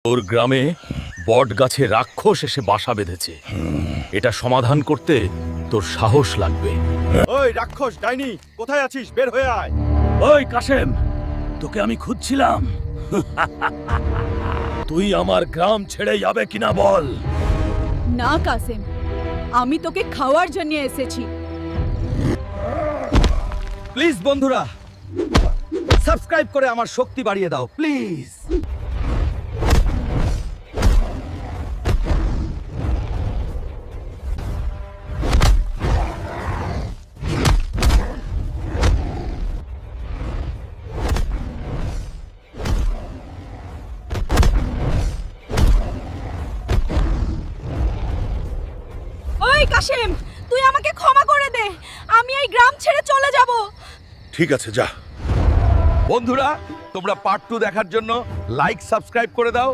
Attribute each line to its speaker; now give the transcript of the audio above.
Speaker 1: ওর গ্রামে বট গাছে রাক্ষস এসে বাসা বেঁধেছে। এটা সমাধান করতে তোর সাহস লাগবে।
Speaker 2: ওই রাক্ষস ডাইনি, কোথায় আছিস? বের হয়ে আয়।
Speaker 1: ওই কাশেম, তোকে আমি খুঁজছিলাম। তুই আমার গ্রাম ছেড়ে যাবে কিনা বল।
Speaker 3: না কাসেম, আমি তোকে খাওয়ার জন্য এসেছি।
Speaker 2: প্লিজ বন্ধুরা, সাবস্ক্রাইব করে আমার শক্তি বাড়িয়ে দাও প্লিজ।
Speaker 3: ওই কাসেম, তুই আমাকে ক্ষমা করে দে, আমি এই গ্রাম ছেড়ে চলে যাব।
Speaker 1: ঠিক আছে, যা।
Speaker 2: বন্ধুরা, তোমরা পার্ট 2 দেখার জন্য লাইক সাবস্ক্রাইব করে দাও।